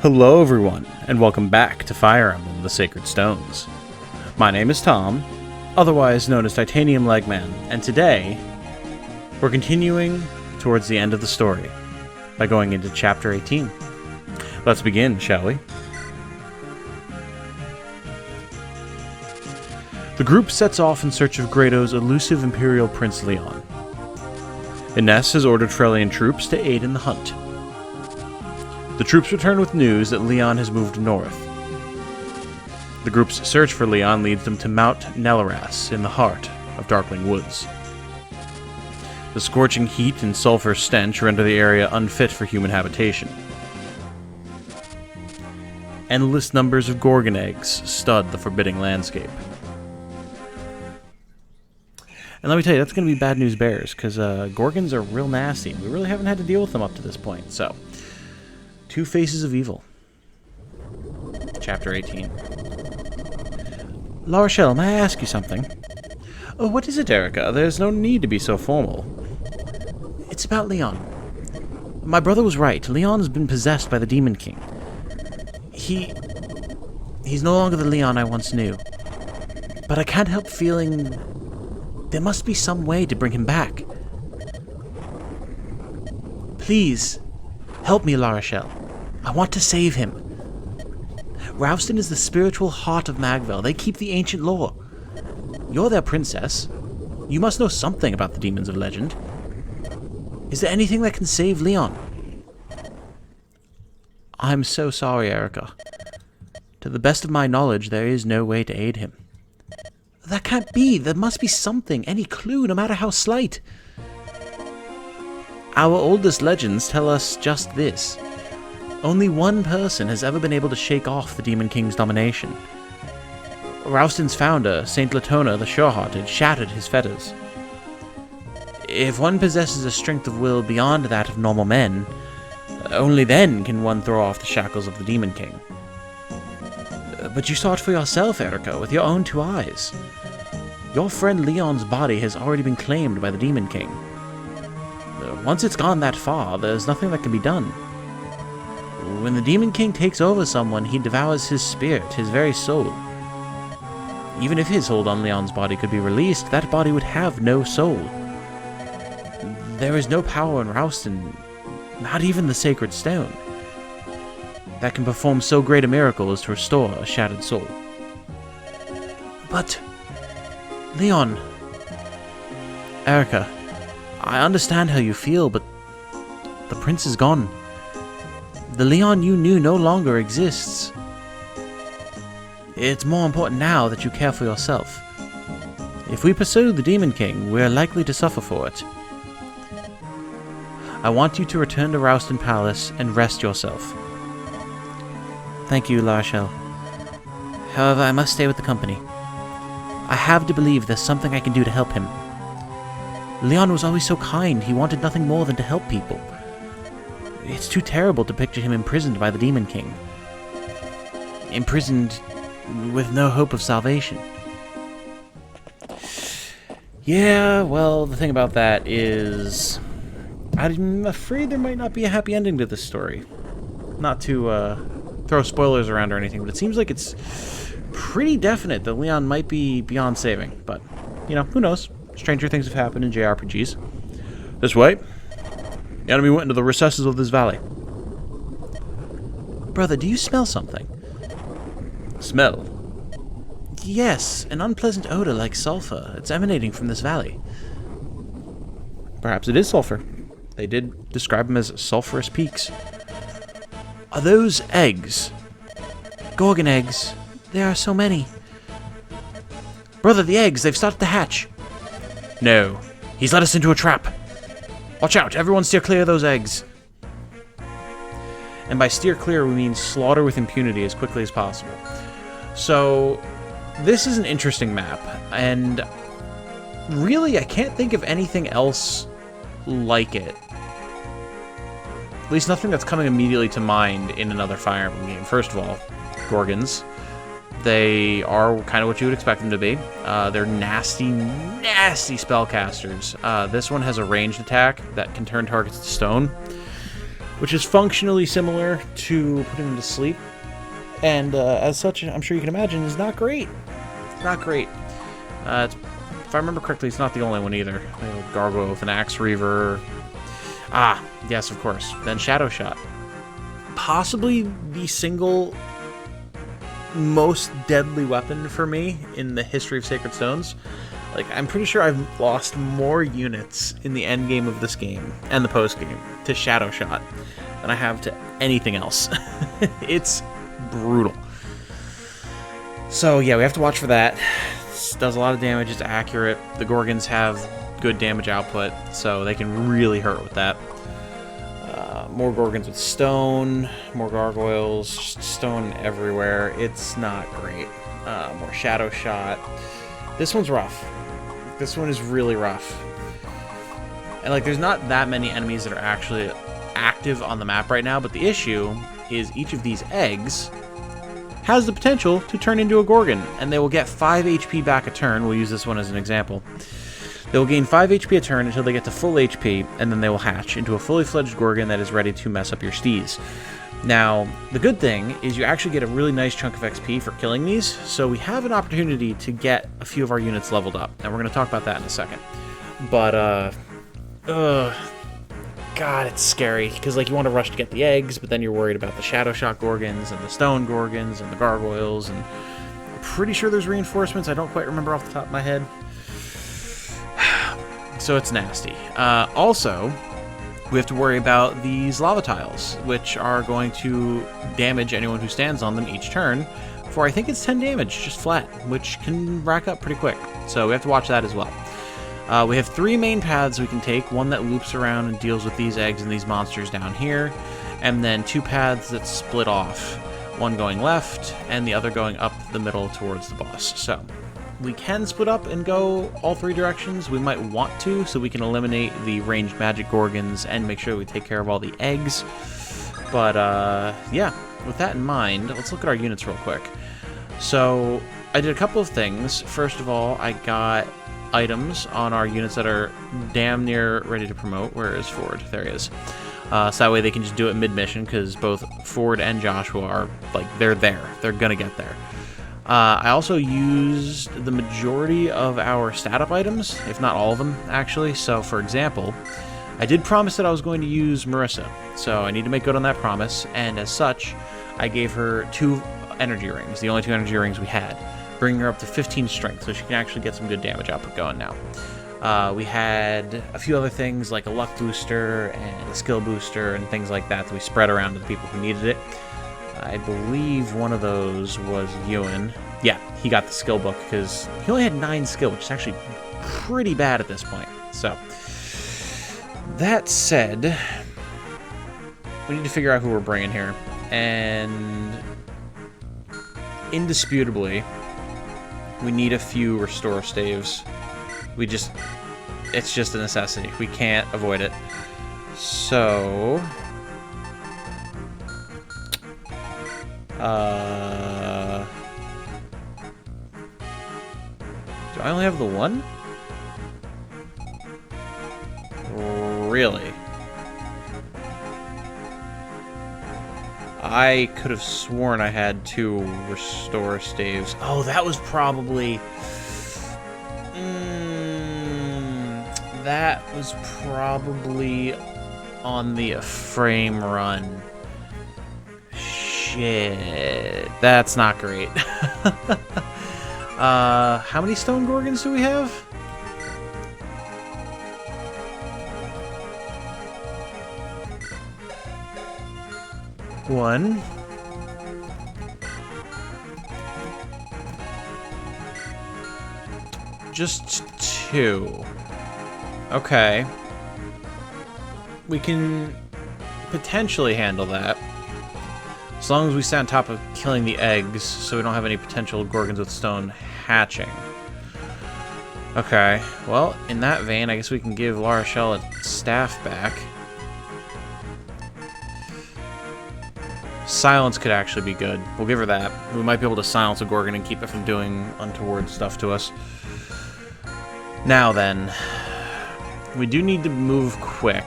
Hello everyone, and welcome back to Fire Emblem, the Sacred Stones. My name is Tom, otherwise known as Titanium Legman, and today, we're continuing towards the end of the story by going into Chapter 18. Let's begin, shall we? The group sets off in search of Grado's elusive Imperial Prince Leon. Renais has ordered Freljord troops to aid in the hunt. The troops return with news that Leon has moved north. The group's search for Leon leads them to Mount Nelaras in the heart of Darkling Woods. The scorching heat and sulfur stench render the area unfit for human habitation. Endless numbers of Gorgon eggs stud the forbidding landscape. And let me tell you, that's going to be bad news bears, because Gorgons are real nasty. We really haven't had to deal with them up to this point, so... Two Faces of Evil. Chapter 18. La Rochelle, may I ask you something? Oh, what is it, Eirika? There's no need to be so formal. It's about Leon. My brother was right. Leon has been possessed by the Demon King. He's no longer the Leon I once knew. But I can't help feeling... there must be some way to bring him back. Please, help me, La Rochelle. I want to save him. Ralston is the spiritual heart of Magvel. They keep the ancient lore. You're their princess. You must know something about the demons of legend. Is there anything that can save Leon? I'm so sorry, Eirika. To the best of my knowledge, there is no way to aid him. That can't be. There must be something, any clue, no matter how slight. Our oldest legends tell us just this. Only one person has ever been able to shake off the Demon King's domination. Ralston's founder, Saint Latona the Sure-Hearted, shattered his fetters. If one possesses a strength of will beyond that of normal men, only then can one throw off the shackles of the Demon King. But you saw it for yourself, Eirika, with your own two eyes. Your friend Leon's body has already been claimed by the Demon King. Once it's gone that far, there's nothing that can be done. When the Demon King takes over someone, he devours his spirit, his very soul. Even if his hold on Leon's body could be released, that body would have no soul. There is no power in Ralston, not even the Sacred Stone, that can perform so great a miracle as to restore a shattered soul. But... Leon... Eirika, I understand how you feel, but the prince is gone. The Leon you knew no longer exists. It's more important now that you care for yourself. If we pursue the Demon King, we're likely to suffer for it. I want you to return to Ralston Palace and rest yourself. Thank you, La Rochelle. However, I must stay with the company. I have to believe there's something I can do to help him. Leon was always so kind, he wanted nothing more than to help people. It's too terrible to picture him imprisoned by the Demon King. Imprisoned with no hope of salvation. Yeah, well, the thing about that is... I'm afraid there might not be a happy ending to this story. Not to throw spoilers around or anything, but it seems like it's pretty definite that Leon might be beyond saving. But, you know, who knows? Stranger things have happened in JRPGs. This way. The enemy went into the recesses of this valley. Brother, do you smell something? Smell? Yes, an unpleasant odor like sulfur. It's emanating from this valley. Perhaps it is sulfur. They did describe them as sulfurous peaks. Are those eggs? Gorgon eggs. There are so many. Brother, the eggs, they've started to hatch. No, he's led us into a trap. Watch out, everyone steer clear of those eggs. And by steer clear, we mean slaughter with impunity as quickly as possible. So, this is an interesting map, and really, I can't think of anything else like it. At least nothing that's coming immediately to mind in another Fire Emblem game. First of all, Gorgons. They are kind of what you would expect them to be. They're nasty, nasty spellcasters. This one has a ranged attack that can turn targets to stone. which is functionally similar to putting them to sleep. And as such, I'm sure you can imagine, is not great. It's not great. If I remember correctly, it's not the only one either. Gargoyle with an Axe Reaver. Ah, yes, of course. Then Shadow Shot. Possibly the single most deadly weapon for me in the history of Sacred Stones. Like, I'm pretty sure I've lost more units in the end game of this game and the post game to Shadow Shot than I have to anything else. It's brutal. So yeah, we have to watch for that. This does a lot of damage. It's accurate. The Gorgons have good damage output, so they can really hurt with that. More Gorgons with stone, more gargoyles, stone everywhere. It's not great. More Shadow Shot. This one's rough. This one is really rough. And like, there's not that many enemies that are actually active on the map right now, but the issue is each of these eggs has the potential to turn into a Gorgon, and they will get 5 HP back a turn. We'll use this one as an example. They will gain 5 HP a turn until they get to full HP, and then they will hatch into a fully fledged Gorgon that is ready to mess up your stees. Now, the good thing is you actually get a really nice chunk of XP for killing these, so we have an opportunity to get a few of our units leveled up, and we're going to talk about that in a second. But, God, it's scary, because like, you want to rush to get the eggs, but then you're worried about the Shadow Shot Gorgons, and the Stone Gorgons, and the Gargoyles, and I'm pretty sure there's reinforcements. I don't quite remember off the top of my head. So it's nasty. Also, we have to worry about these lava tiles, which are going to damage anyone who stands on them each turn for, I think it's 10 damage, just flat, which can rack up pretty quick. So we have to watch that as well. We have 3 main paths we can take, one that loops around and deals with these eggs and these monsters down here, and then 2 paths that split off, one going left and the other going up the middle towards the boss. So we can split up and go all 3 directions. We might want to, so we can eliminate the ranged magic Gorgons and make sure we take care of all the eggs. But yeah, with that in mind, let's look at our units real quick. So I did a couple of things. First of all, I got items on our units that are damn near ready to promote. Where is Ford? There he is. So that way they can just do it mid-mission, because both Ford and Joshua are, like, they're there. They're gonna get there. I also used the majority of our stat-up items, if not all of them, actually. So, for example, I did promise that I was going to use Marissa, so I need to make good on that promise, and as such, I gave her 2 energy rings, the only 2 energy rings we had, bringing her up to 15 strength, so she can actually get some good damage output going now. We had a few other things, like a luck booster and a skill booster and things like that we spread around to the people who needed it. I believe one of those was Ewan. Yeah, he got the skill book because he only had 9 skill, which is actually pretty bad at this point. So, that said, we need to figure out who we're bringing here. And indisputably, we need a few restore staves. It's just a necessity. We can't avoid it. So, do I only have the one? Really? I could have sworn I had 2 restore staves. Oh, that was probably... that was probably on the Ephraim run. Shit. That's not great. How many stone Gorgons do we have? 1. Just 2. Okay. We can potentially handle that. As long as we stay on top of killing the eggs, so we don't have any potential Gorgons with stone hatching. Okay, well, in that vein, I guess we can give La Rochelle a staff back. Silence could actually be good. We'll give her that. We might be able to silence a Gorgon and keep it from doing untoward stuff to us. Now then, we do need to move quick.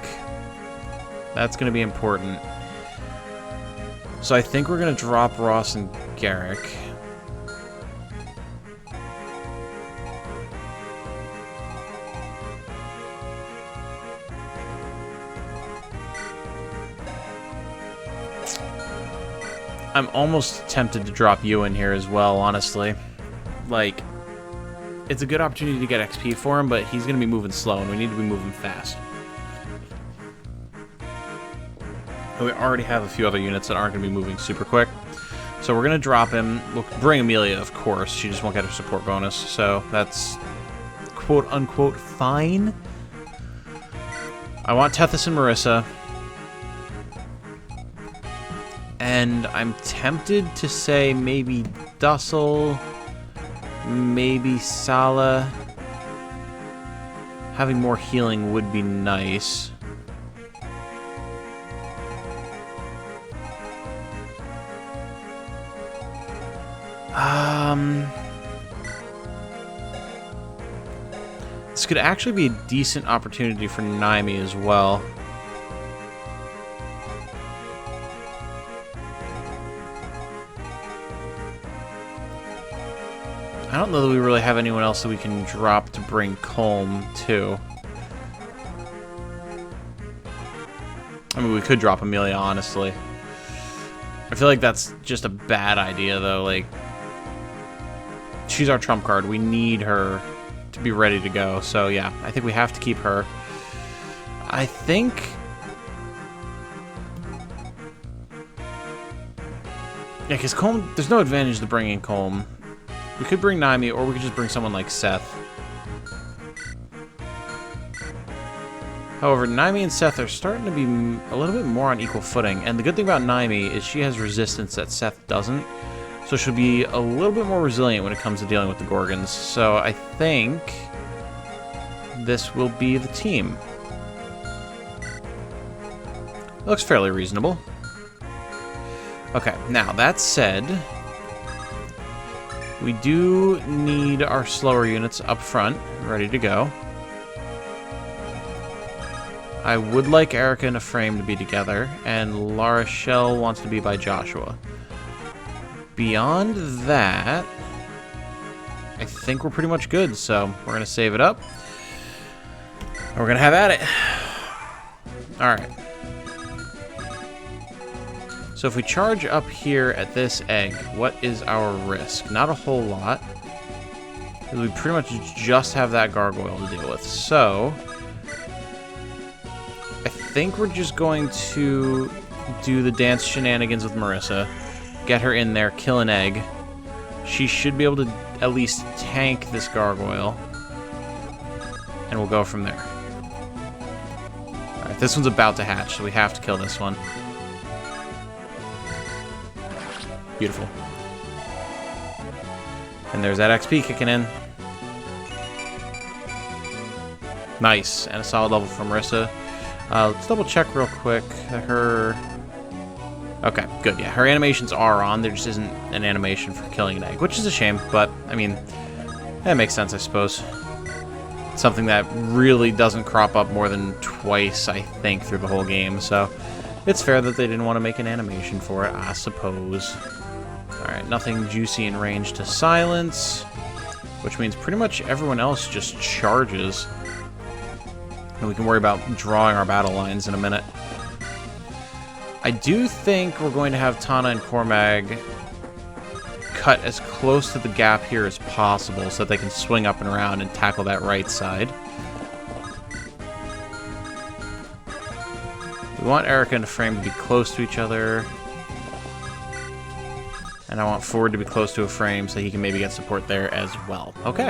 That's going to be important. So I think we're going to drop Ross and Garrick. I'm almost tempted to drop you in here as well, honestly. Like, it's a good opportunity to get XP for him, but he's going to be moving slow, and we need to be moving fast. And we already have a few other units that aren't going to be moving super quick. So we're going to drop him. We'll bring Amelia, of course. She just won't get her support bonus, so that's quote-unquote fine. I want Tethys and Marissa. And I'm tempted to say maybe Dussel, maybe Sala. Having more healing would be nice. This could actually be a decent opportunity for Naimi as well. I don't know that we really have anyone else that we can drop to bring Colm to. I mean, we could drop Amelia, honestly. I feel like that's just a bad idea, though. Like, she's our trump card. We need her to be ready to go. So, yeah, I think we have to keep her. I think... yeah, because Colm... there's no advantage to bringing Colm. We could bring Naimi, or we could just bring someone like Seth. However, Naimi and Seth are starting to be a little bit more on equal footing. And the good thing about Naimi is she has resistance that Seth doesn't. So she'll be a little bit more resilient when it comes to dealing with the Gorgons. So I think this will be the team. It looks fairly reasonable. Okay, now that said, we do need our slower units up front, ready to go. I would like Eirika and Ephraim to be together, and La Rochelle wants to be by Joshua. Beyond that, I think we're pretty much good, so we're going to save it up. And we're going to have at it. Alright. So if we charge up here at this egg, what is our risk? Not a whole lot. We pretty much just have that gargoyle to deal with. So I think we're just going to do the dance shenanigans with Marissa. Get her in there, kill an egg. She should be able to at least tank this gargoyle. And we'll go from there. Alright, this one's about to hatch, so we have to kill this one. Beautiful. And there's that XP kicking in. Nice. And a solid level from Marissa. Let's double check real quick. Her... okay, good. Yeah, her animations are on. There just isn't an animation for killing an egg, which is a shame, but, I mean, that makes sense, I suppose. Something that really doesn't crop up more than twice, I think, through the whole game, so it's fair that they didn't want to make an animation for it, I suppose. Alright, nothing juicy in range to silence, which means pretty much everyone else just charges. And we can worry about drawing our battle lines in a minute. I do think we're going to have Tana and Cormag cut as close to the gap here as possible so that they can swing up and around and tackle that right side. We want Eirika and Ephraim to be close to each other. And I want Ford to be close to Ephraim so he can maybe get support there as well. Okay.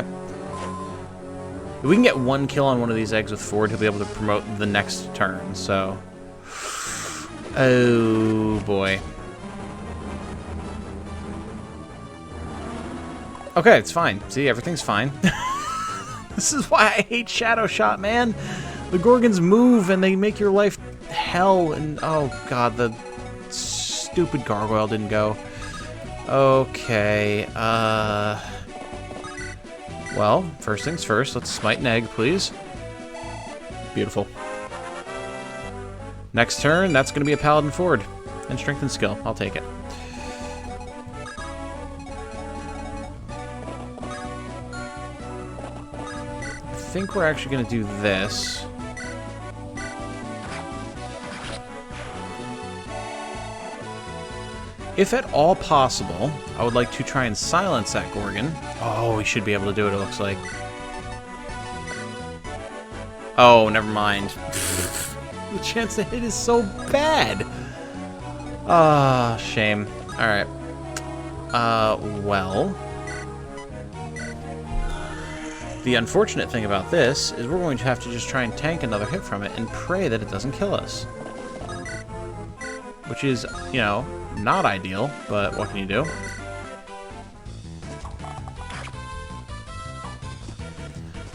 If we can get one kill on one of these eggs with Ford, he'll be able to promote the next turn, so... oh, boy. Okay, it's fine. See, everything's fine. This is why I hate Shadow Shot, man. The Gorgons move and they make your life hell, and oh god, the stupid gargoyle didn't go. Okay, well, first things first, let's smite an egg, please. Beautiful. Next turn, that's going to be a Paladin Forward. And Strength and Skill. I'll take it. I think we're actually going to do this. If at all possible, I would like to try and silence that Gorgon. Oh, we should be able to do it, it looks like. Oh, never mind. The chance to hit is so bad. Ah, shame. Alright. Well. The unfortunate thing about this is we're going to have to just try and tank another hit from it and pray that it doesn't kill us. Which is, you know, not ideal, but what can you do?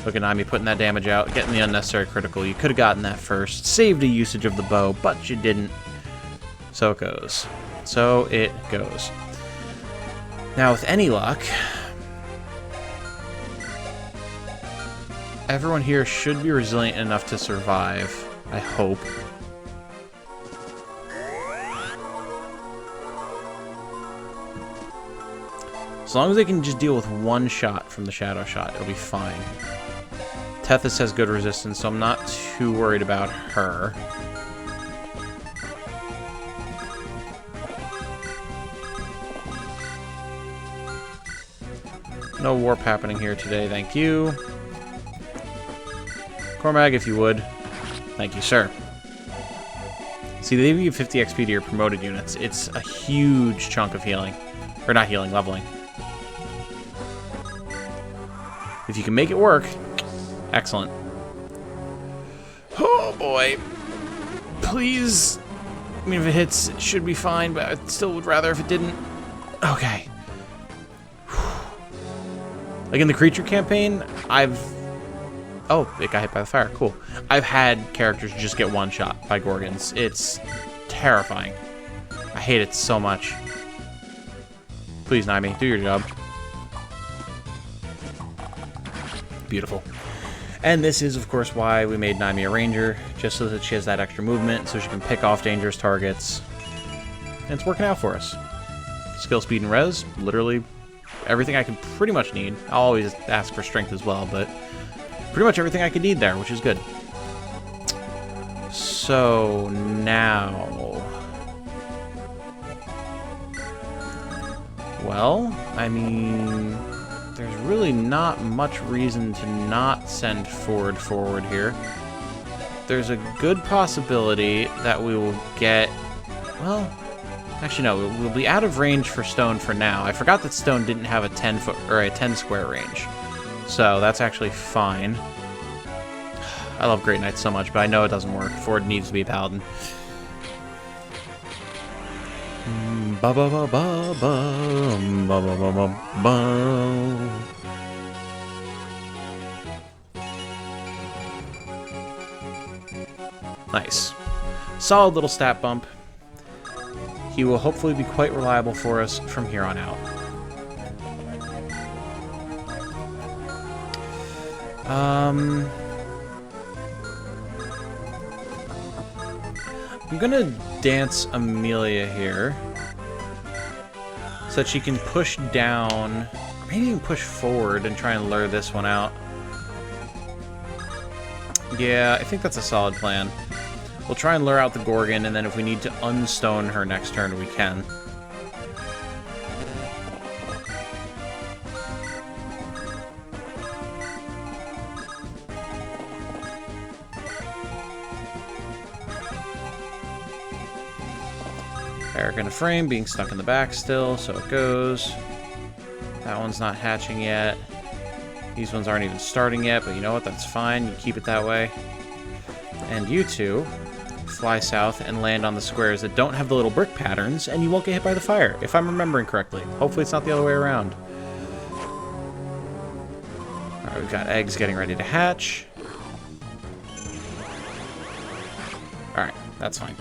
Look at Nami putting that damage out, getting the unnecessary critical. You could have gotten that first. Saved a usage of the bow, but you didn't. So it goes. So it goes. Now, with any luck, everyone here should be resilient enough to survive. I hope. As long as they can just deal with one shot from the Shadow Shot, it'll be fine. Tethys has good resistance, so I'm not too worried about her. No warp happening here today, thank you. Cormag, if you would. Thank you, sir. See, they give you 50 XP to your promoted units. It's a huge chunk of healing. Or not healing, leveling. If you can make it work, excellent. Oh boy. Please. I mean, if it hits, it should be fine, but I still would rather if it didn't. Okay. Like in the creature campaign, Oh, it got hit by the fire. Cool. I've had characters just get one shot by Gorgons. It's terrifying. I hate it so much. Please, Naimi, do your job. Beautiful. And this is, of course, why we made Naimi a ranger, just so that she has that extra movement, so she can pick off dangerous targets. And it's working out for us. Skill, speed, and res, literally everything I could pretty much need. I'll always ask for strength as well, but pretty much everything I could need there, which is good. So, now... Well, I mean... There's really not much reason to not send forward here. There's a good possibility that we will get... Well, actually no, we'll be out of range for stone for now. I forgot that stone didn't have a 10-foot or a 10 square range. So that's actually fine. I love Great Knights so much, but I know it doesn't work. Ford needs to be a paladin. Ba ba ba ba ba ba ba ba ba ba. Nice. Solid little stat bump. He will hopefully be quite reliable for us from here on out. I'm gonna dance Amelia here so that she can push down, maybe even push forward and try and lure this one out. Yeah, I think that's a solid plan. We'll try and lure out the Gorgon, and then if we need to unstone her next turn, we can. Eirika and Ephraim being stuck in the back still, so it goes. That one's not hatching yet. These ones aren't even starting yet, but you know what? That's fine. You keep it that way. And you two fly south and land on the squares that don't have the little brick patterns, and you won't get hit by the fire, if I'm remembering correctly. Hopefully it's not the other way around. Alright, we've got eggs getting ready to hatch. Alright, that's fine.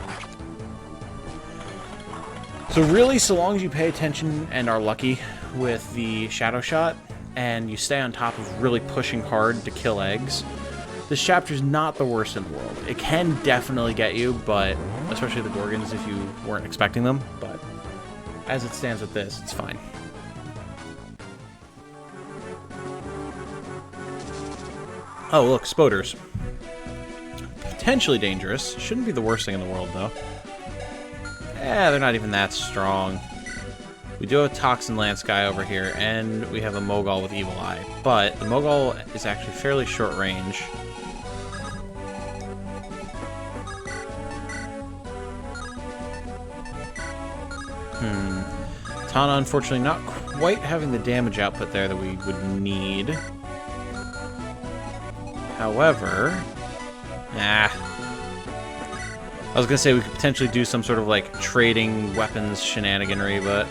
So really, so long as you pay attention and are lucky with the Shadow Shot, and you stay on top of really pushing hard to kill eggs, This chapter's not the worst in the world. It can definitely get you, but especially the Gorgons if you weren't expecting them, but as it stands with this, it's fine. Oh, look, spoders. Potentially dangerous. Shouldn't be the worst thing in the world, though. They're not even that strong. We do have a Toxin Lance guy over here, and we have a Mogul with Evil Eye. But the Mogul is actually fairly short range. Tana, unfortunately, not quite having the damage output there that we would need. However... I was gonna say we could potentially do some sort of, like, trading weapons shenaniganry, but...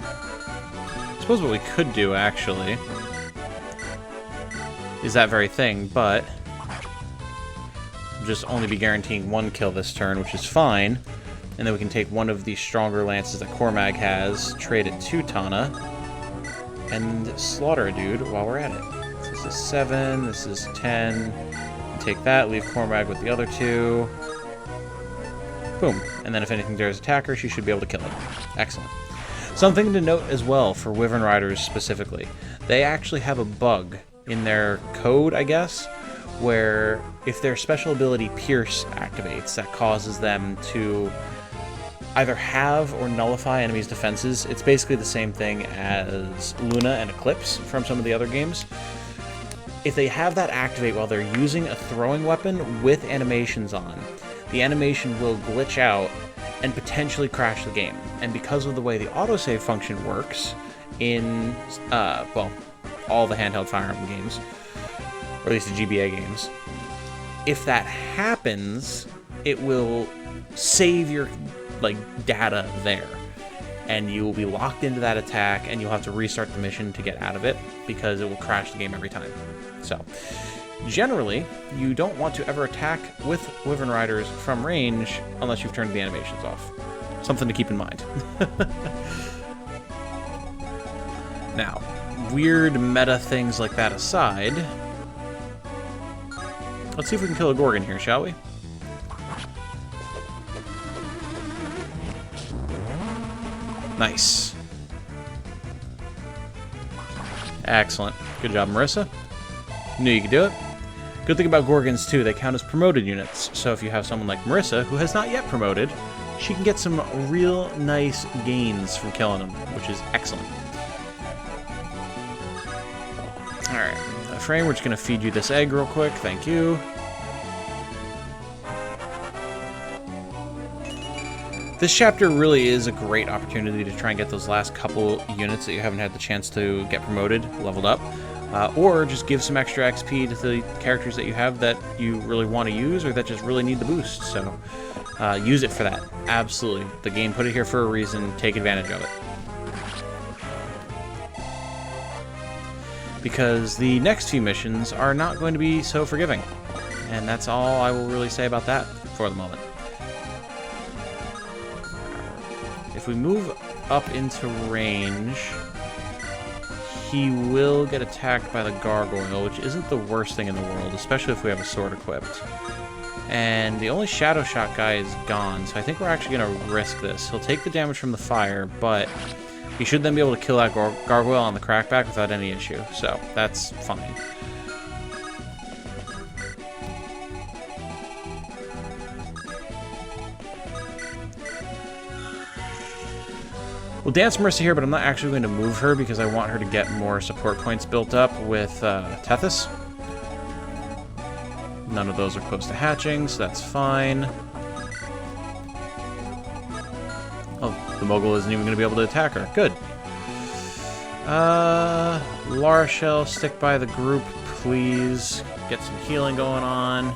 I suppose what we could do, actually, is that very thing, but... we'll just only be guaranteeing one kill this turn, which is fine. And then we can take one of the stronger lances that Cormag has, trade it to Tana, and slaughter a dude while we're at it. So this is 7, this is 10. Take that, leave Cormag with the other 2. Boom. And then if anything dares attack her, she should be able to kill it. Excellent. Something to note as well for Wyvern Riders specifically. They actually have a bug in their code, I guess, where if their special ability Pierce activates, that causes them to either have or nullify enemies' defenses. It's basically the same thing as Luna and Eclipse from some of the other games. If they have that activate while they're using a throwing weapon with animations on, the animation will glitch out and potentially crash the game. And because of the way the autosave function works in, well, all the handheld Fire Emblem games, or at least the GBA games, if that happens, it will save your, like, data there. And you will be locked into that attack, and you'll have to restart the mission to get out of it, because it will crash the game every time. So, generally, you don't want to ever attack with Wyvern Riders from range unless you've turned the animations off. Something to keep in mind. Now, weird meta things like that aside, let's see if we can kill a Gorgon here, shall we? Nice. Excellent. Good job, Marissa. Knew you could do it. Good thing about Gorgons, too, they count as promoted units. So if you have someone like Marissa, who has not yet promoted, she can get some real nice gains from killing them, which is excellent. Alright. Ephraim, we're just going to feed you this egg real quick. Thank you. This chapter really is a great opportunity to try and get those last couple units that you haven't had the chance to get promoted, leveled up, or just give some extra XP to the characters that you have that you really want to use or that just really need the boost. So use it for that. Absolutely. The game put it here for a reason. Take advantage of it. Because the next few missions are not going to be so forgiving. And that's all I will really say about that for the moment. If we move up into range, he will get attacked by the gargoyle, which isn't the worst thing in the world, especially if we have a sword equipped. And the only Shadow Shot guy is gone, so I think we're actually going to risk this. He'll take the damage from the fire, but he should then be able to kill that gargoyle on the crackback without any issue, so that's fine. We'll dance Marissa here, but I'm not actually going to move her because I want her to get more support points built up with Tethys. None of those are close to hatching, so that's fine. Oh, the Mogul isn't even going to be able to attack her. Good. Lara Shell, stick by the group, please. Get some healing going on.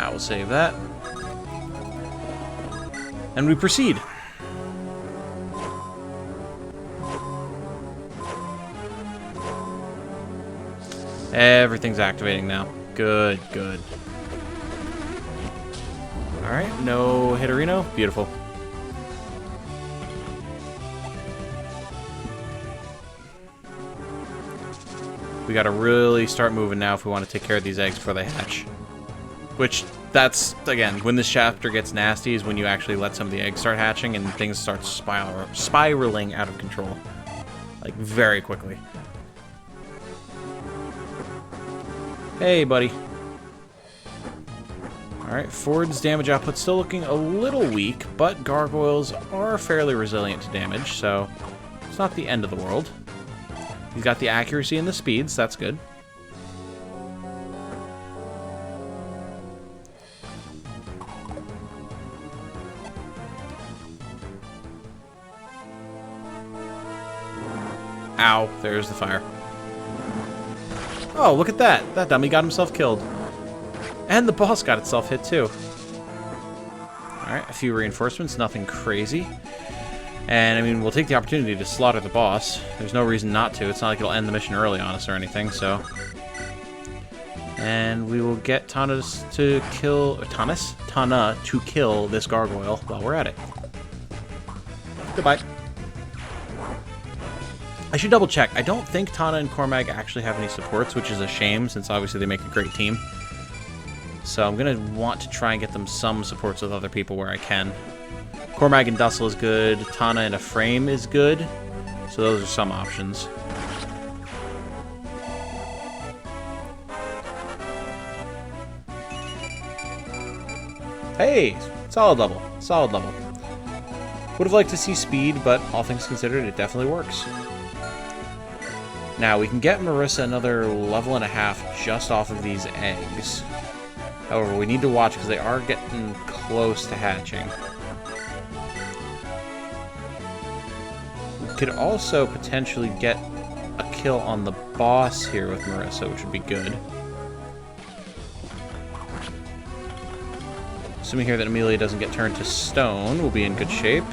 We'll save that. And we proceed. Everything's activating now. Good, good. Alright, no Hitterino. Beautiful. We gotta really start moving now if we want to take care of these eggs before they hatch. Which, that's, again, when this chapter gets nasty is when you actually let some of the eggs start hatching and things start spiraling out of control. Like, very quickly. Hey, buddy. Alright, Ford's damage output still looking a little weak, but gargoyles are fairly resilient to damage, so it's not the end of the world. He's got the accuracy and the speeds, that's good. Ow, there's the fire. Oh, look at that. That dummy got himself killed. And the boss got itself hit, too. Alright, a few reinforcements, nothing crazy. And, I mean, we'll take the opportunity to slaughter the boss. There's no reason not to. It's not like it'll end the mission early on us or anything, so... And we will get Tana to kill... Tana to kill this gargoyle while we're at it. Goodbye. I should double check. I don't think Tana and Cormag actually have any supports, which is a shame, since obviously they make a great team. So I'm going to want to try and get them some supports with other people where I can. Cormag and Dussel is good. Tana and Ephraim is good. So those are some options. Hey! Solid level. Solid level. Would have liked to see speed, but all things considered, it definitely works. Now, we can get Marissa another level and a half just off of these eggs. However, we need to watch because they are getting close to hatching. We could also potentially get a kill on the boss here with Marissa, which would be good. Assuming here that Amelia doesn't get turned to stone, we'll be in good shape.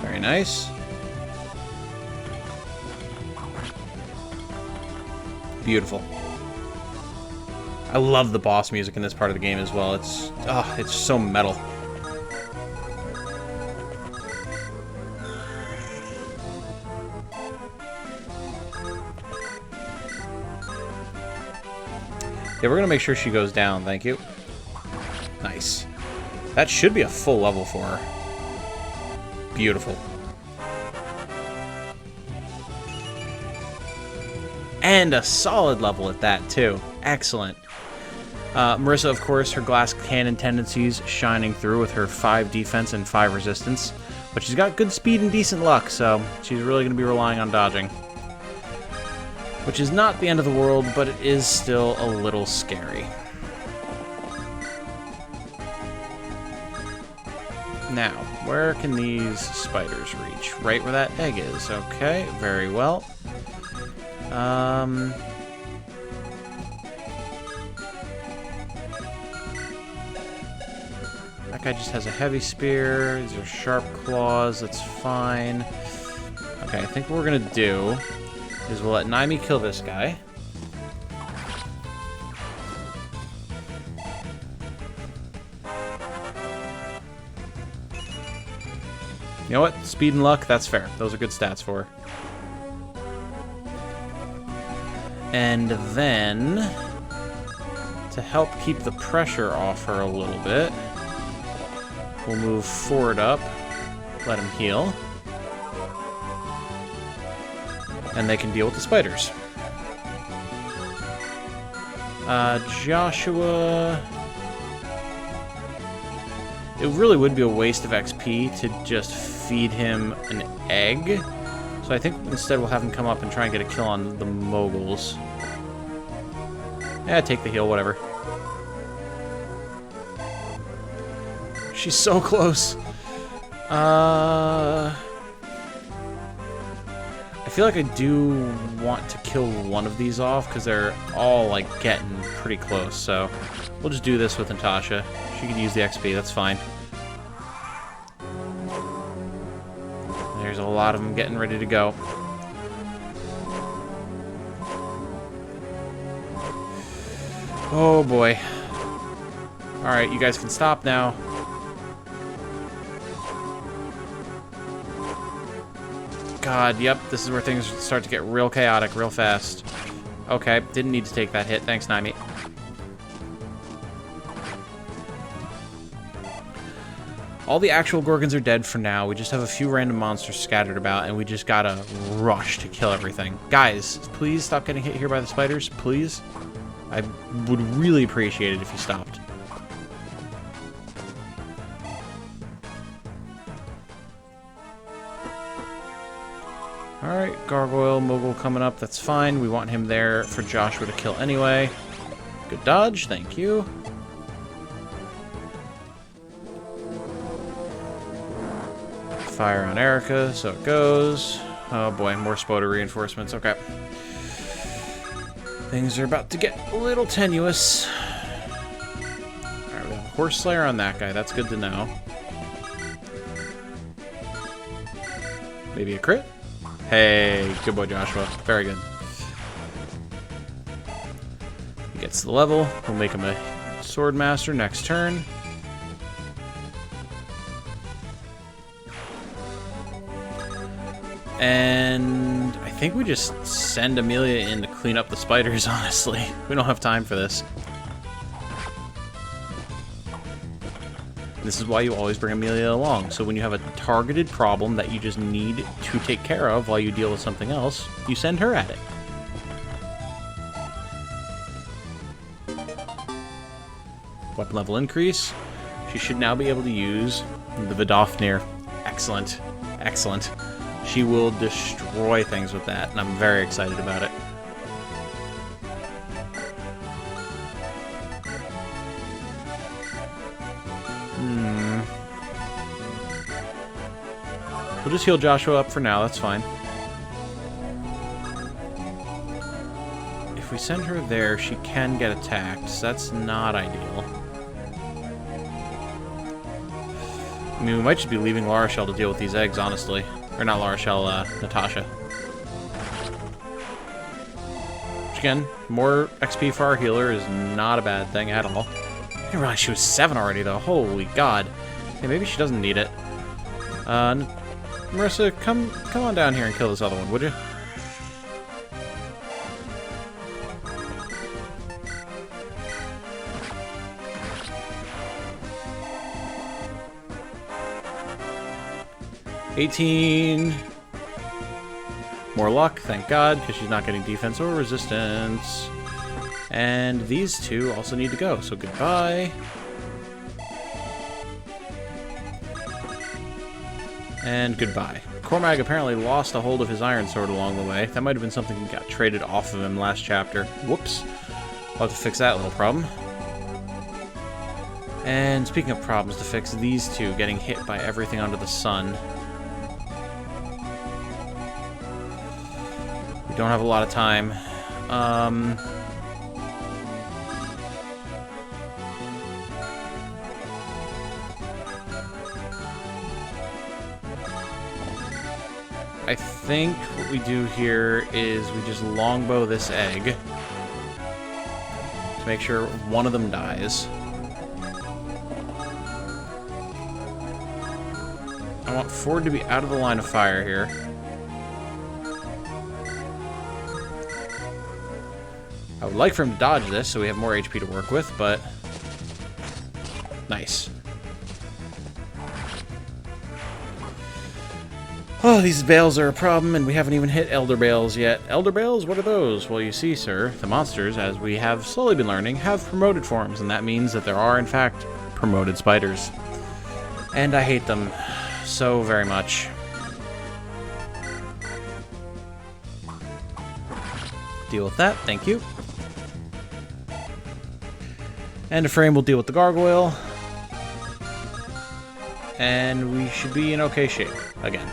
Very nice. Beautiful. I love the boss music in this part of the game as well. It's so metal. Yeah, we're gonna make sure she goes down, thank you. Nice. That should be a full level for her. Beautiful. And a solid level at that, too. Excellent. Marissa, of course, her glass cannon tendencies shining through with her 5 defense and 5 resistance. But she's got good speed and decent luck, so she's really going to be relying on dodging. Which is not the end of the world, but it is still a little scary. Now, where can these spiders reach? Right where that egg is. Okay, very well. That guy just has a heavy spear. These are sharp claws. That's fine. Okay, I think what we're gonna do is we'll let Naimi kill this guy. You know what? Speed and luck, that's fair. Those are good stats for her. And then, to help keep the pressure off her a little bit, we'll move Ford up, let him heal, and they can deal with the spiders. Joshua... It really would be a waste of XP to just feed him an egg. So I think instead we'll have him come up and try and get a kill on the moguls. Yeah, take the heal, whatever. She's so close. I feel like I do want to kill one of these off because they're all like getting pretty close. So we'll just do this with Natasha. She can use the XP, that's fine. There's a lot of them getting ready to go. Oh boy. Alright, you guys can stop now. God, yep, this is where things start to get real chaotic real fast. Okay, didn't need to take that hit. Thanks, Naimi. All the actual Gorgons are dead for now. We just have a few random monsters scattered about, and we just gotta rush to kill everything. Guys, please stop getting hit here by the spiders, please. I would really appreciate it if you stopped. Alright, Gargoyle, Mogul coming up, that's fine. We want him there for Joshua to kill anyway. Good dodge, thank you. Fire on Eirika, so it goes. Oh boy, more Spoda reinforcements, okay. Things are about to get a little tenuous. Alright, we have a Horse Slayer on that guy, that's good to know. Maybe a crit? Hey, good boy, Joshua. Very good. He gets to the level. We'll make him a Sword Master next turn. And I think we just send Amelia in to clean up the spiders, honestly. We don't have time for this. This is why you always bring Amelia along. So when you have a targeted problem that you just need to take care of while you deal with something else, you send her at it. Weapon level increase. She should now be able to use the Vidofnir. Excellent. Excellent. She will destroy things with that, and I'm very excited about it. We'll just heal Joshua up for now, that's fine. If we send her there, she can get attacked, so that's not ideal. I mean, we might just be leaving La Rochelle to deal with these eggs, honestly. Or not La Rochelle, Natasha. Which again, more XP for our healer is not a bad thing at all. I didn't realize she was 7 already, though. Holy God. Hey, maybe she doesn't need it. Marissa, come on down here and kill this other one, would you? $18. More luck, thank God, because she's not getting defense or resistance. And these two also need to go, so goodbye. And goodbye. Cormag apparently lost a hold of his Iron Sword along the way. That might have been something that got traded off of him last chapter. Whoops. I'll have to fix that little problem. And speaking of problems to fix, these two getting hit by everything under the sun. We don't have a lot of time. I think what we do here is we just longbow this egg to make sure one of them dies. I want Ford to be out of the line of fire here. I would like for him to dodge this so we have more HP to work with, but nice. Oh, these bales are a problem, and we haven't even hit Elder Bales yet. Elder Bales? What are those? Well, you see, sir, the monsters, as we have slowly been learning, have promoted forms, and that means that there are, in fact, promoted spiders. And I hate them so very much. Deal with that, thank you. And Ephraim will deal with the gargoyle. And we should be in okay shape, again.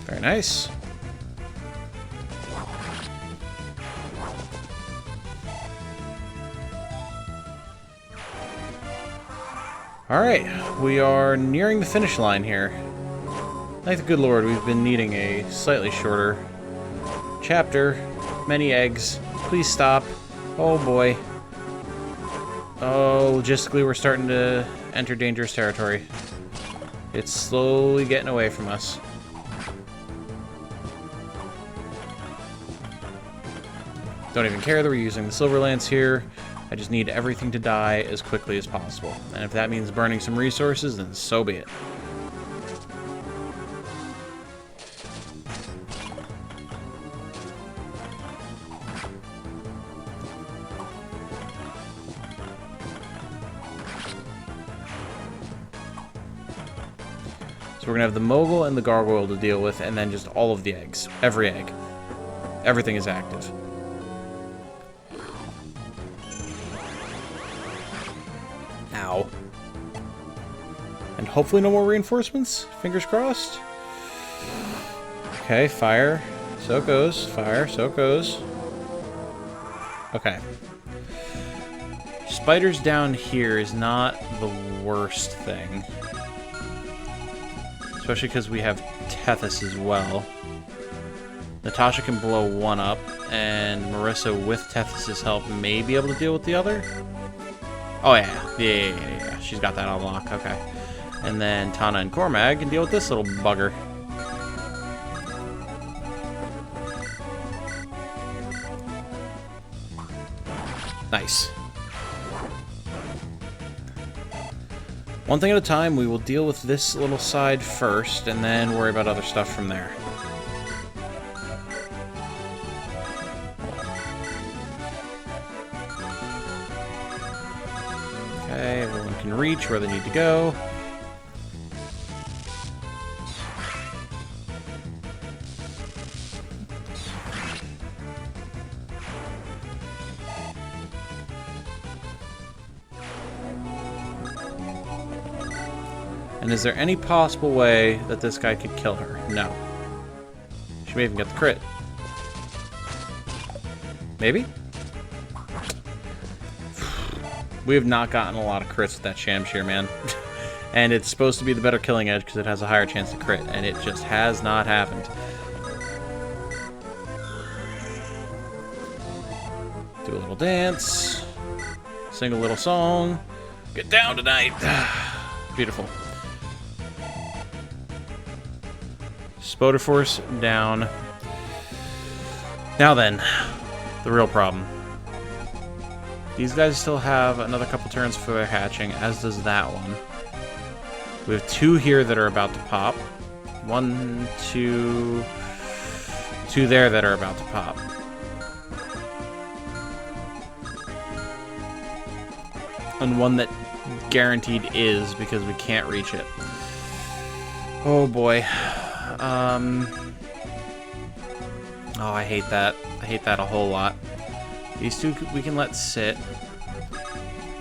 Very nice. Alright, we are nearing the finish line here. Thank the good Lord, we've been needing a slightly shorter chapter. Many eggs. Please stop. Oh boy. Oh, logistically we're starting to enter dangerous territory. It's slowly getting away from us. Don't even care that we're using the Silver Lance here. I just need everything to die as quickly as possible. And if that means burning some resources, then so be it. So we're going to have the Mogul and the Gargoyle to deal with, and then just all of the eggs. Every egg. Everything is active. Ow. And hopefully no more reinforcements. Fingers crossed. Okay, fire. So it goes. Fire. So it goes. Okay. Spiders down here is not the worst thing. Especially because we have Tethys as well. Natasha can blow one up, and Marissa, with Tethys' help, may be able to deal with the other. Oh, yeah. She's got that on lock. Okay. And then Tana and Cormag can deal with this little bugger. Nice. One thing at a time, we will deal with this little side first, and then worry about other stuff from there. Okay, everyone can reach where they need to go. And is there any possible way that this guy could kill her? No. She may even get the crit. Maybe? We have not gotten a lot of crits with that Shamshir, man. And it's supposed to be the better killing edge because it has a higher chance to crit, and it just has not happened. Do a little dance. Sing a little song. Get down tonight. Beautiful. Spoderforce down. Now then, the real problem. These guys still have another couple turns for their hatching, as does that one. We have two here that are about to pop. One, two there that are about to pop. And one that guaranteed is because we can't reach it. Oh boy. Oh, I hate that. I hate that a whole lot. These two we can let sit.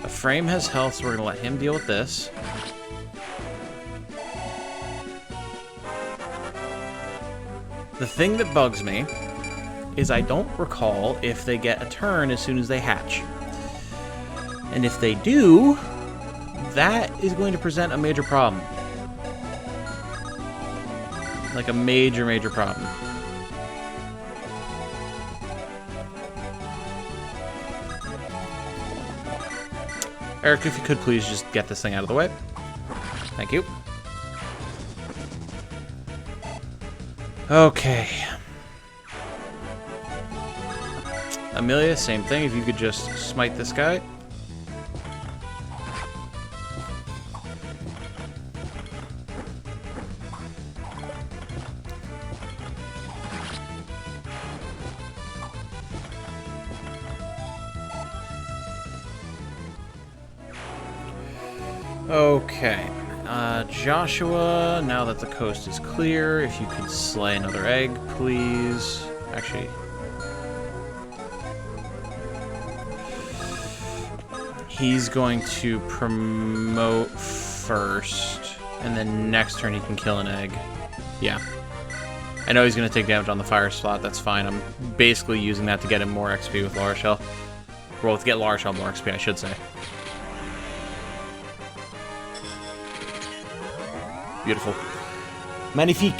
Ephraim has health, so we're going to let him deal with this. The thing that bugs me is I don't recall if they get a turn as soon as they hatch. And if they do, that is going to present a major problem. Like a major, major problem. Eric, if you could please just get this thing out of the way. Thank you. Okay. Amelia, same thing. If you could just smite this guy. Okay, Joshua, now that the coast is clear, if you could slay another egg, please. Actually, he's going to promote first, and then next turn he can kill an egg. Yeah. I know he's going to take damage on the fire slot, that's fine. I'm basically using that to get him more XP with La Rochelle. Well, to get La Rochelle more XP, I should say. Beautiful. Magnifique.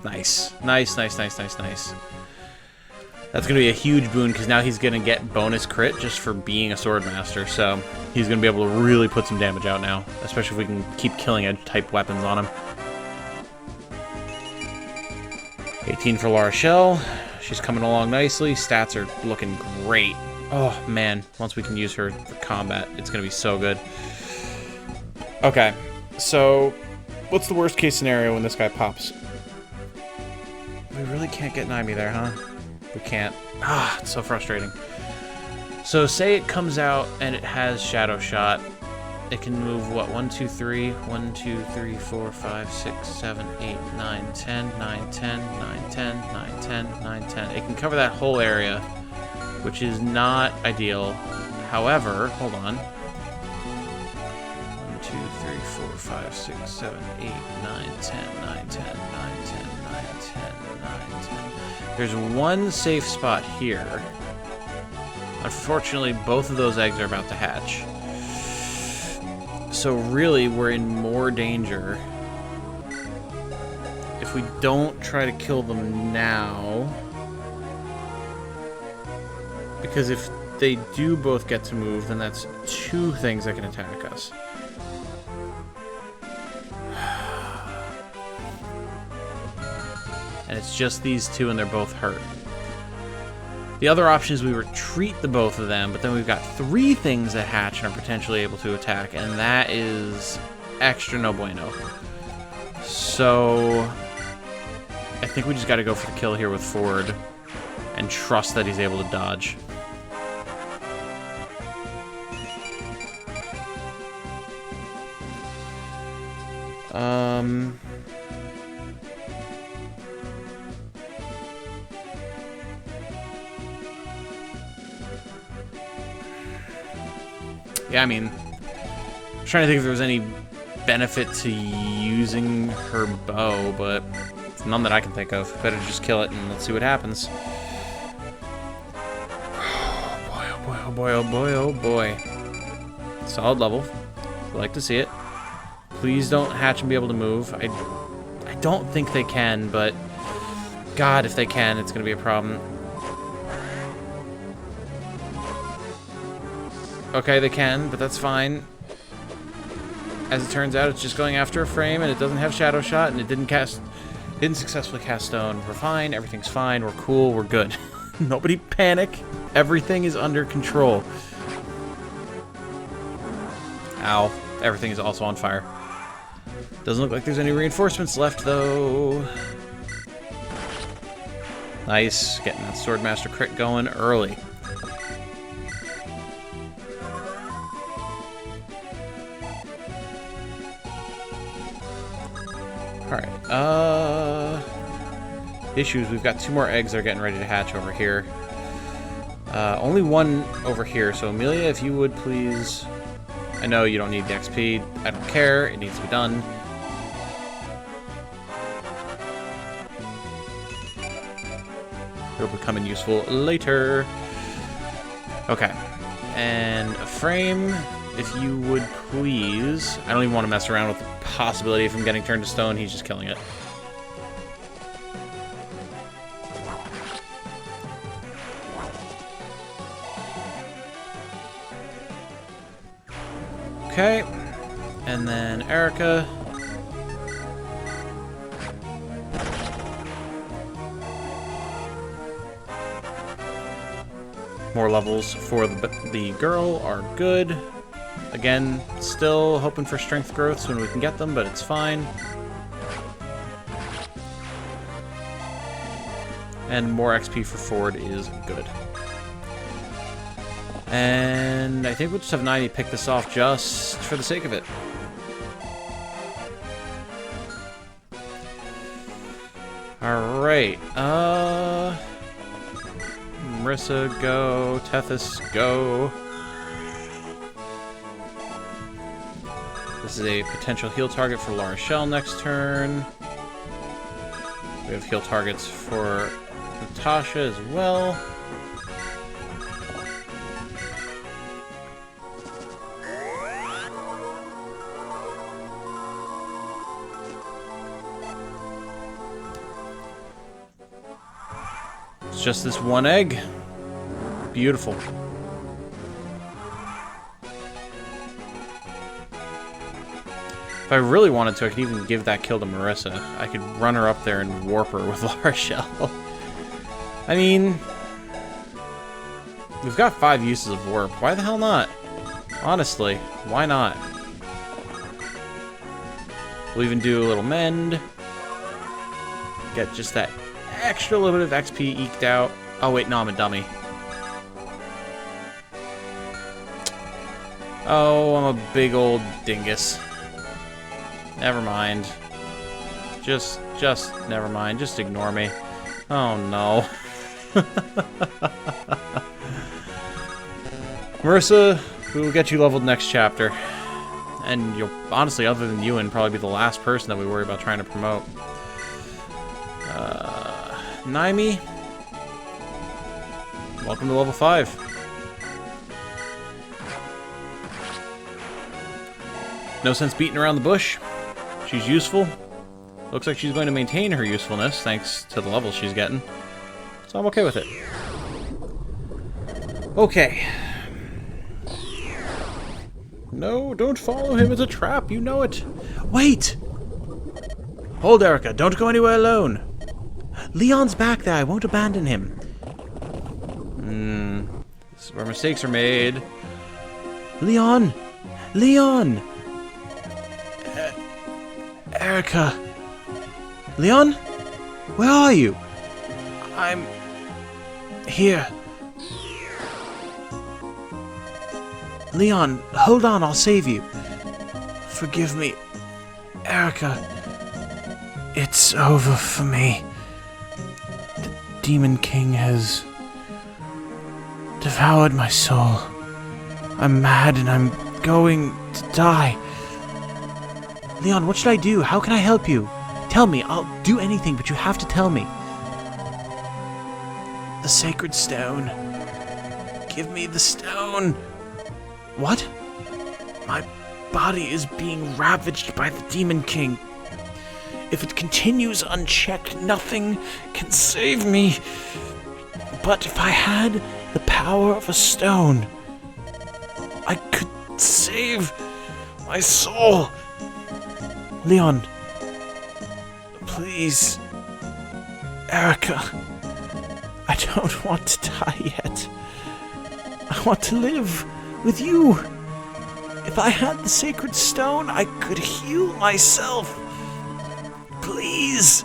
Nice. Nice, nice, nice, nice, nice. That's going to be a huge boon, because now he's going to get bonus crit just for being a swordmaster, so he's going to be able to really put some damage out now, especially if we can keep killing edge-type weapons on him. 18 for La Rochelle. She's coming along nicely. Stats are looking great. Oh, man. Once we can use her for combat, it's going to be so good. Okay, so what's the worst-case scenario when this guy pops? We really can't get Naimi there, huh? We can't. Ah, it's so frustrating. So say it comes out and it has Shadow Shot. It can move, what, 1, 2, 3? 1, 2, 3, 4, 5, 6, 7, 8, 9, 10, 9, 10, 9, 10, 9, 10, 9, 10. It can cover that whole area, which is not ideal. However, hold on. 1, 2, 3, 4, 5, 6, 7, 8, 9, 10, 9, 10, 9, 10, 9, 10, 9, 10. There's one safe spot here. Unfortunately, both of those eggs are about to hatch. So really, we're in more danger if we don't try to kill them now. Because if they do both get to move, then that's 2 things that can attack us. And it's just these 2, and they're both hurt. The other option is we retreat the both of them, but then we've got 3 things that hatch and are potentially able to attack, and that is extra no bueno. So I think we just got to go for the kill here with Ford and trust that he's able to dodge. Yeah, I mean, I'm trying to think if there was any benefit to using her bow, but none that I can think of. Better just kill it and let's see what happens. Oh boy, oh boy, oh boy, oh boy, oh boy. Solid level. I'd like to see it. Please don't hatch and be able to move. I don't think they can, but God, if they can, it's going to be a problem. Okay, they can, but that's fine. As it turns out, it's just going after Ephraim, and it doesn't have Shadow Shot, and it didn't successfully cast Stone. We're fine, everything's fine, we're cool, we're good. Nobody panic. Everything is under control. Ow. Everything is also on fire. Doesn't look like there's any reinforcements left, though. Nice. Getting that Swordmaster crit going early. Alright, issues. We've got 2 more eggs that are getting ready to hatch over here. Only 1 over here, so Amelia, if you would please... I know you don't need the XP. I don't care. It needs to be done. It'll become useful later. Okay. And Ephraim, if you would please... I don't even want to mess around with the possibility of him getting turned to stone. He's just killing it. Okay. And then Eirika. More levels for the girl are good. Again, still hoping for strength growth so we can get them, but it's fine. And more XP for Ford is good. And I think we'll just have 90 pick this off just for the sake of it. Alright, Marissa, go. Tethys, go. This is a potential heal target for La Rochelle next turn. We have heal targets for Natasha as well. it's just this one egg. Beautiful. If I really wanted to, I could even give that kill to Marissa. I could run her up there and warp her with Lara Shell. I mean, we've got 5 uses of warp. Why the hell not? Honestly, why not? We'll even do a little mend. Get just that extra little bit of XP eked out. Oh wait, no, I'm a dummy. Oh, I'm a big old dingus. Never mind. Just never mind. Just ignore me. Oh no. Marissa, we will get you leveled next chapter. And you'll, honestly, other than Ewan, probably be the last person that we worry about trying to promote. Naimi, welcome to level 5. No sense beating around the bush. She's useful. Looks like she's going to maintain her usefulness thanks to the level she's getting. So I'm okay with it. Okay. No, don't follow him. It's a trap. You know it. Wait! Hold, Eirika. Don't go anywhere alone. Leon's back there. I won't abandon him. This is where mistakes are made. Leon! Leon! Eirika. Leon? Where are you? I'm here. Leon, hold on, I'll save you. Forgive me, Eirika. It's over for me. The Demon King has devoured my soul. I'm mad and I'm going to die. Leon, what should I do? How can I help you? Tell me, I'll do anything, but you have to tell me. The sacred stone. Give me the stone. What? My body is being ravaged by the Demon King. If it continues unchecked, nothing can save me. But if I had the power of a stone, I could save my soul. Leon, please. Eirika, I don't want to die yet. I want to live with you. If I had the sacred stone, I could heal myself. Please.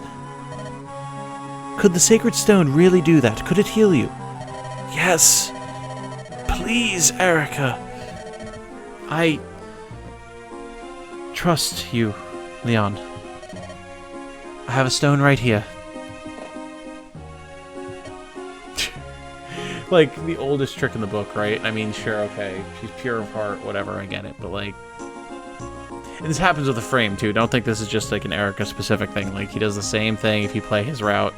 Could the sacred stone really do that? Could it heal you? Yes. Please, Eirika. I trust you, Leon. I have a stone right here. Like, the oldest trick in the book, right? I mean, sure, okay. She's pure of heart, whatever, I get it. But, like... And this happens with Ephraim, too. Don't think this is just, like, an Eirika-specific thing. Like, he does the same thing if you play his route.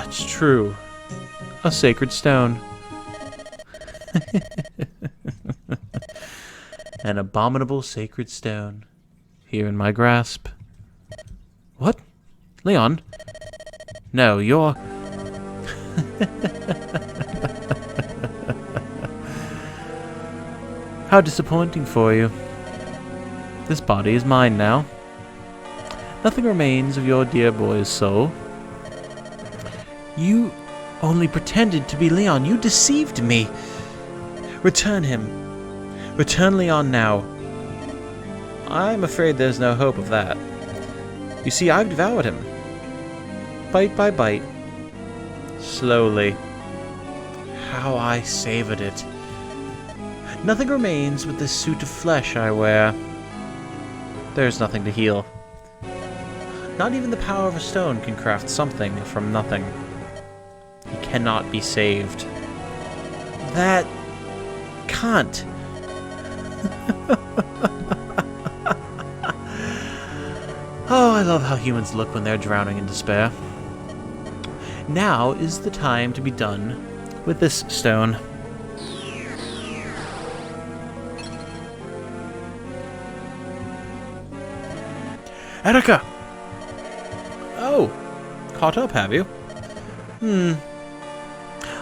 It's true. A sacred stone. An abominable sacred stone. Here in my grasp. What? Leon? No, you're... How disappointing for you. This body is mine now. Nothing remains of your dear boy's soul. You only pretended to be Leon. You deceived me. Return him. Return Leon now. I'm afraid there's no hope of that. You see, I've devoured him. Bite by bite. Slowly. How I savored it. Nothing remains but this suit of flesh I wear. There's nothing to heal. Not even the power of a stone can craft something from nothing. He cannot be saved. That can't. Oh, I love how humans look when they're drowning in despair. Now is the time to be done with this stone. Eirika! Oh! caught up, have you?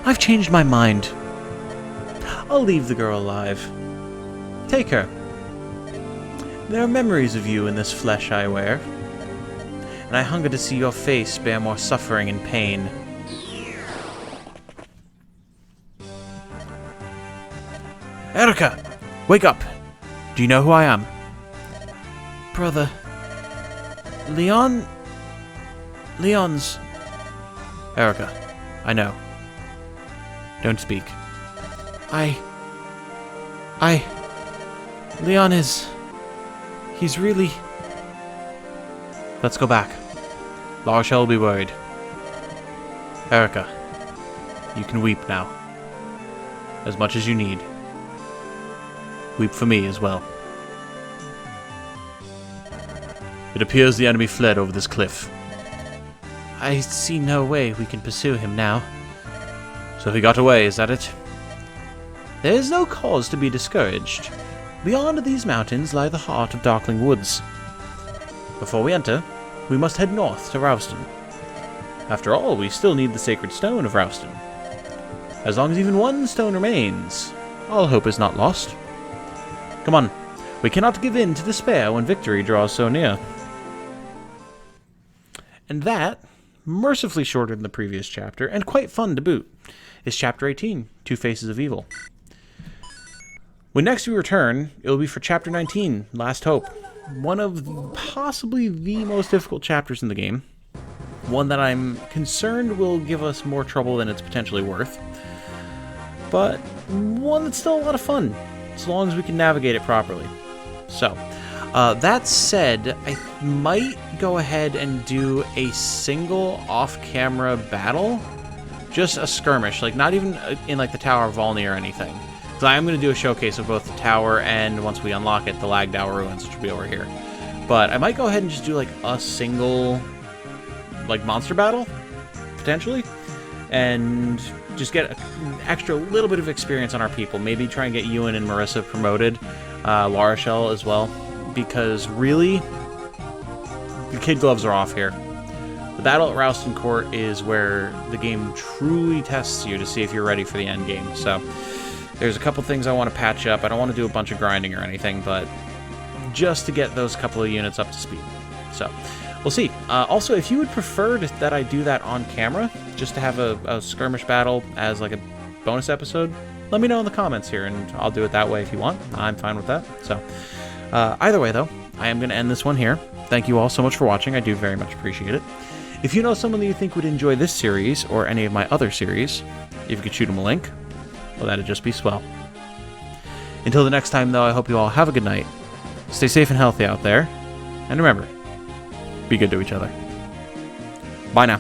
I've changed my mind. I'll leave the girl alive. Take her. There are memories of you in this flesh I wear, and I hunger to see your face bear more suffering and pain. Eirika! Wake up! Do you know who I am? Brother. Leon's... Eirika, I know. Don't speak. Leon is... He's really... Let's go back. Lar shall be worried. Eirika, you can weep now. As much as you need. Weep for me as well. It appears the enemy fled over this cliff. I see no way we can pursue him now. So he got away, is that it? There is no cause to be discouraged. Beyond these mountains lie the heart of Darkling Woods. Before we enter, we must head north to Rouston. After all, we still need the sacred stone of Rouston. As long as even one stone remains, all hope is not lost. Come on, we cannot give in to despair when victory draws so near. And that, mercifully shorter than the previous chapter, and quite fun to boot, is Chapter 18, Two Faces of Evil. When next we return, it will be for Chapter 19, Last Hope. One of possibly the most difficult chapters in the game. One that I'm concerned will give us more trouble than it's potentially worth. But one that's still a lot of fun, as long as we can navigate it properly. So, that said, I might go ahead and do a single off-camera battle. Just a skirmish, like not even in like the Tower of Volney or anything. Because I am going to do a showcase of both the tower and, once we unlock it, the Lagdow ruins, which will be over here. But I might go ahead and just do like a single like monster battle, potentially, and just get an extra little bit of experience on our people. Maybe try and get Ewan and Marissa promoted, Lara Shell as well, because really, the kid gloves are off here. The battle at Rouston Court is where the game truly tests you to see if you're ready for the end game. So there's a couple things I want to patch up. I don't want to do a bunch of grinding or anything, but just to get those couple of units up to speed. So we'll see. Also, if you would prefer that I do that on camera, just to have a skirmish battle as like a bonus episode, let me know in the comments here, and I'll do it that way if you want. I'm fine with that. So either way, though, I am going to end this one here. Thank you all so much for watching. I do very much appreciate it. If you know someone that you think would enjoy this series or any of my other series, if you could shoot them a link, well, that'd just be swell. Until the next time, though, I hope you all have a good night. Stay safe and healthy out there. And remember, be good to each other. Bye now.